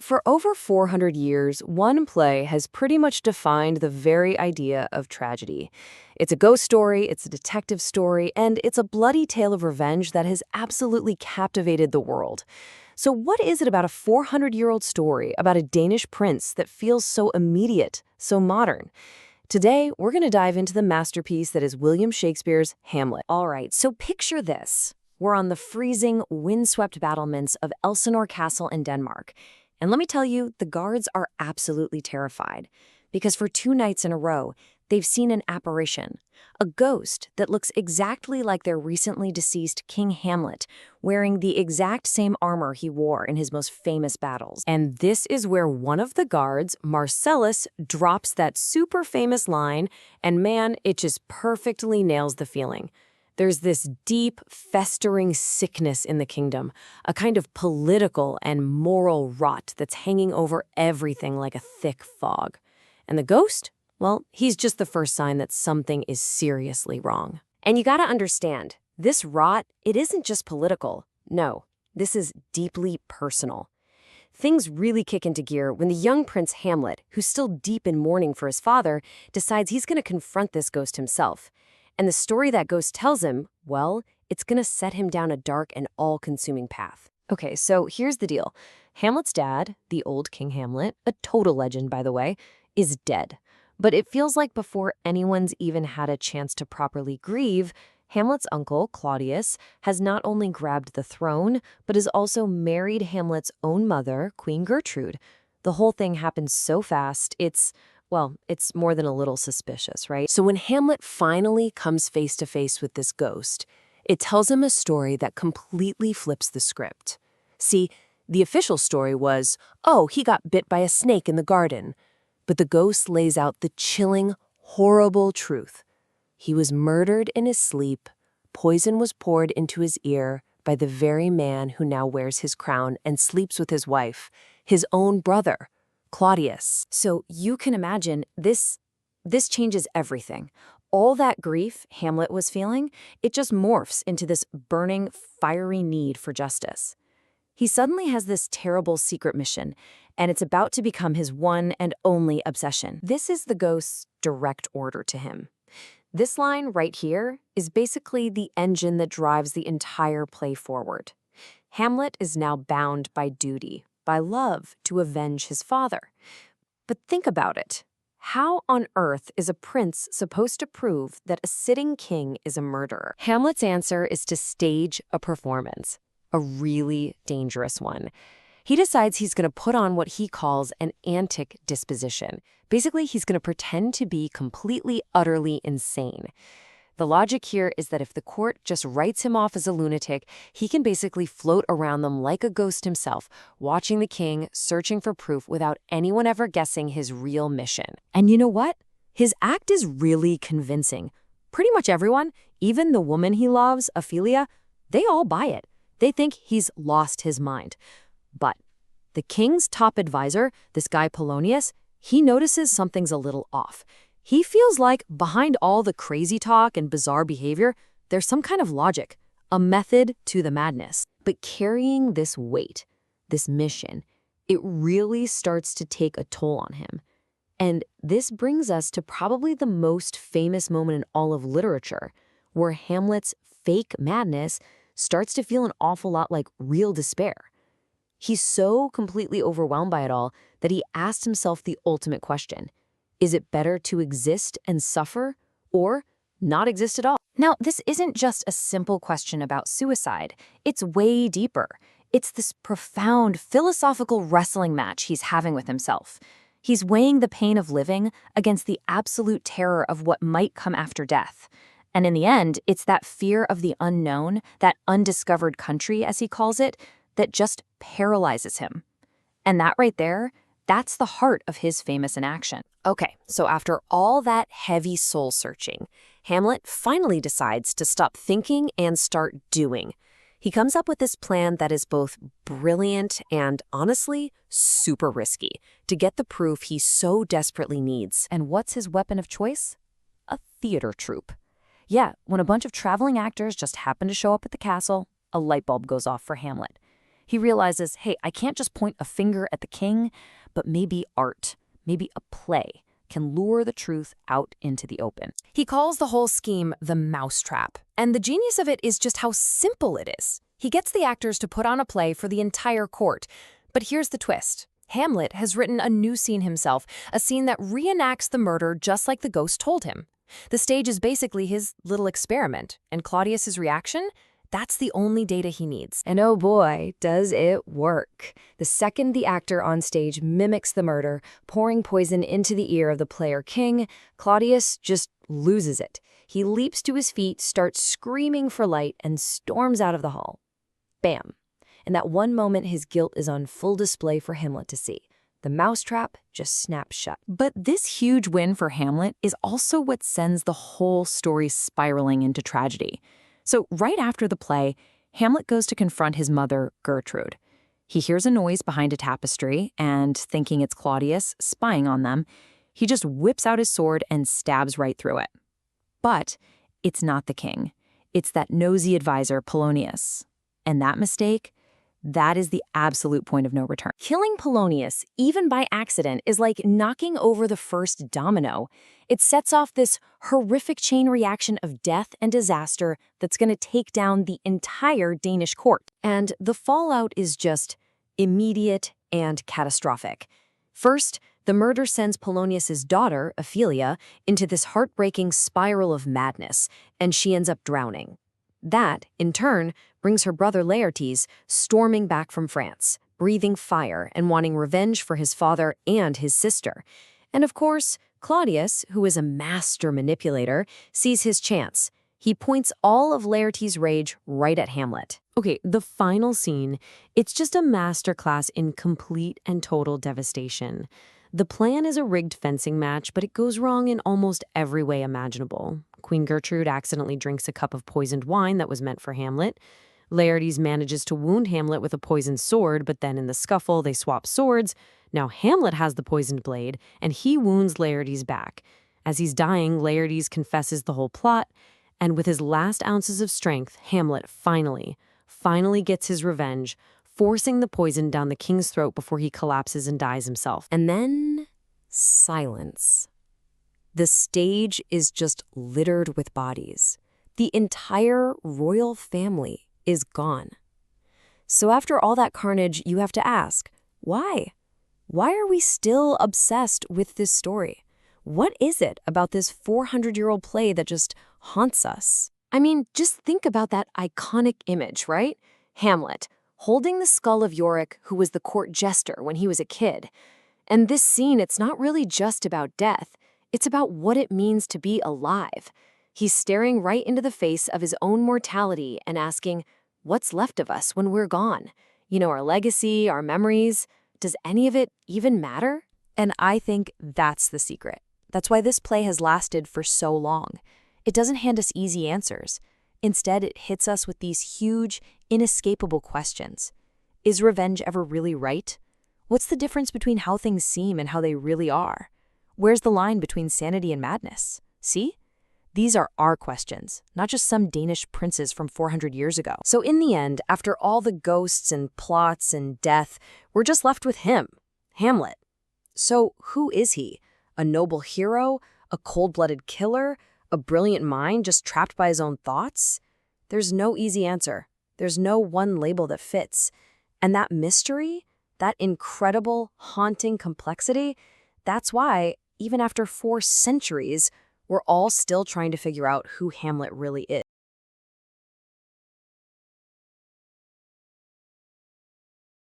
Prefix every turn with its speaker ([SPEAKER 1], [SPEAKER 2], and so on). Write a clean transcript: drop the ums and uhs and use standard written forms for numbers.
[SPEAKER 1] For over 400 years, one play has pretty much defined the very idea of tragedy. It's a ghost story, it's a detective story, and it's a bloody tale of revenge that has absolutely captivated the world. So what is it about a 400-year-old story about a Danish prince that feels so immediate, so modern? Today, we're going to dive into the masterpiece that is William Shakespeare's Hamlet. All right, so picture this. We're on the freezing, windswept battlements of Elsinore Castle in Denmark. And let me tell you, the guards are absolutely terrified. Because for 2 nights in a row, they've seen an apparition. A ghost that looks exactly like their recently deceased King Hamlet, wearing the exact same armor he wore in his most famous battles. And this is where one of the guards, Marcellus, drops that super famous line, and man, it just perfectly nails the feeling. There's this deep, festering sickness in the kingdom, a kind of political and moral rot that's hanging over everything like a thick fog. And the ghost? Well, he's just the first sign that something is seriously wrong. And you gotta understand, this rot, it isn't just political. No, this is deeply personal. Things really kick into gear when the young Prince Hamlet, who's still deep in mourning for his father, decides he's gonna confront this ghost himself. And the story that ghost tells him, well, it's gonna set him down a dark and all-consuming path. Okay, so here's the deal. Hamlet's dad, the old King Hamlet, a total legend, by the way, is dead. But it feels like before anyone's even had a chance to properly grieve, Hamlet's uncle, Claudius, has not only grabbed the throne, but has also married Hamlet's own mother, Queen Gertrude. The whole thing happened so fast, it's more than a little suspicious, right? So when Hamlet finally comes face to face with this ghost, it tells him a story that completely flips the script. See, the official story was, oh, he got bit by a snake in the garden. But the ghost lays out the chilling, horrible truth. He was murdered in his sleep. Poison was poured into his ear by the very man who now wears his crown and sleeps with his wife, his own brother, Claudius. So you can imagine this changes everything. All that grief Hamlet was feeling, it just morphs into this burning, fiery need for justice. He suddenly has this terrible secret mission, and it's about to become his one and only obsession. This is the ghost's direct order to him. This line right here is basically the engine that drives the entire play forward. Hamlet is now bound by duty, by love, to avenge his father. But think about it. How on earth is a prince supposed to prove that a sitting king is a murderer? Hamlet's answer is to stage a performance, a really dangerous one. He decides he's going to put on what he calls an antic disposition. Basically, he's going to pretend to be completely, utterly insane. The logic here is that if the court just writes him off as a lunatic, he can basically float around them like a ghost himself, watching the king, searching for proof without anyone ever guessing his real mission. And you know what? His act is really convincing. Pretty much everyone, even the woman he loves, Ophelia, they all buy it. They think he's lost his mind. But the king's top advisor, this guy Polonius, he notices something's a little off. He feels like behind all the crazy talk and bizarre behavior, there's some kind of logic, a method to the madness. But carrying this weight, this mission, it really starts to take a toll on him. And this brings us to probably the most famous moment in all of literature, where Hamlet's fake madness starts to feel an awful lot like real despair. He's so completely overwhelmed by it all that he asked himself the ultimate question. Is it better to exist and suffer or not exist at all? Now, this isn't just a simple question about suicide. It's way deeper. It's this profound philosophical wrestling match he's having with himself. He's weighing the pain of living against the absolute terror of what might come after death. And in the end, it's that fear of the unknown, that undiscovered country, as he calls it, that just paralyzes him. And that right there, that's the heart of his famous inaction. Okay, so after all that heavy soul-searching, Hamlet finally decides to stop thinking and start doing. He comes up with this plan that is both brilliant and, honestly, super risky to get the proof he so desperately needs. And what's his weapon of choice? A theater troupe. Yeah, when a bunch of traveling actors just happen to show up at the castle, a light bulb goes off for Hamlet.
[SPEAKER 2] He realizes, hey, I can't just point a finger at the king, but maybe art, maybe a play can lure the truth out into the open.
[SPEAKER 1] He calls the whole scheme the mousetrap, and the genius of it is just how simple it is. He gets the actors to put on a play for the entire court. But here's the twist. Hamlet has written a new scene himself, a scene that reenacts the murder just like the ghost told him. The stage is basically his little experiment, and Claudius's reaction? That's the only data he needs. And oh boy, does it work. The second the actor on stage mimics the murder, pouring poison into the ear of the player king, Claudius just loses it. He leaps to his feet, starts screaming for light, and storms out of the hall. Bam. In that one moment, his guilt is on full display for Hamlet to see. The mousetrap just snaps shut.
[SPEAKER 2] But this huge win for Hamlet is also what sends the whole story spiraling into tragedy. So right after the play, Hamlet goes to confront his mother, Gertrude. He hears a noise behind a tapestry, and thinking it's Claudius spying on them, he just whips out his sword and stabs right through it. But it's not the king. It's that nosy advisor, Polonius. And that mistake, that is the absolute point of no return.
[SPEAKER 1] Killing Polonius, even by accident, is like knocking over the first domino. It sets off this horrific chain reaction of death and disaster that's going to take down the entire Danish court. And the fallout is just immediate and catastrophic. First, the murder sends Polonius's daughter, Ophelia, into this heartbreaking spiral of madness, and she ends up drowning. That, in turn, brings her brother Laertes storming back from France, breathing fire and wanting revenge for his father and his sister. And of course, Claudius, who is a master manipulator, sees his chance. He points all of Laertes' rage right at Hamlet. Okay, the final scene, it's just a masterclass in complete and total devastation. The plan is a rigged fencing match, but it goes wrong in almost every way imaginable. Queen Gertrude accidentally drinks a cup of poisoned wine that was meant for Hamlet. Laertes manages to wound Hamlet with a poisoned sword, but then in the scuffle, they swap swords. Now Hamlet has the poisoned blade, and he wounds Laertes back. As he's dying, Laertes confesses the whole plot, and with his last ounces of strength, Hamlet finally gets his revenge, forcing the poison down the king's throat before he collapses and dies himself. And then, silence. The stage is just littered with bodies. The entire royal family is gone. So after all that carnage, you have to ask, why? Why are we still obsessed with this story? What is it about this 400-year-old play that just haunts us? I mean, just think about that iconic image, right? Hamlet, holding the skull of Yorick, who was the court jester when he was a kid. And this scene, it's not really just about death. It's about what it means to be alive. He's staring right into the face of his own mortality and asking, what's left of us when we're gone? You know, our legacy, our memories. Does any of it even matter? And I think that's the secret. That's why this play has lasted for so long. It doesn't hand us easy answers. Instead, it hits us with these huge, inescapable questions. Is revenge ever really right? What's the difference between how things seem and how they really are? Where's the line between sanity and madness? See? These are our questions, not just some Danish princes from 400 years ago. So in the end, after all the ghosts and plots and death, we're just left with him, Hamlet. So who is he? A noble hero? A cold-blooded killer? A brilliant mind just trapped by his own thoughts? There's no easy answer. There's no one label that fits. And that mystery, that incredible, haunting complexity, that's why, even after 4 centuries, we're all still trying to figure out who Hamlet really is.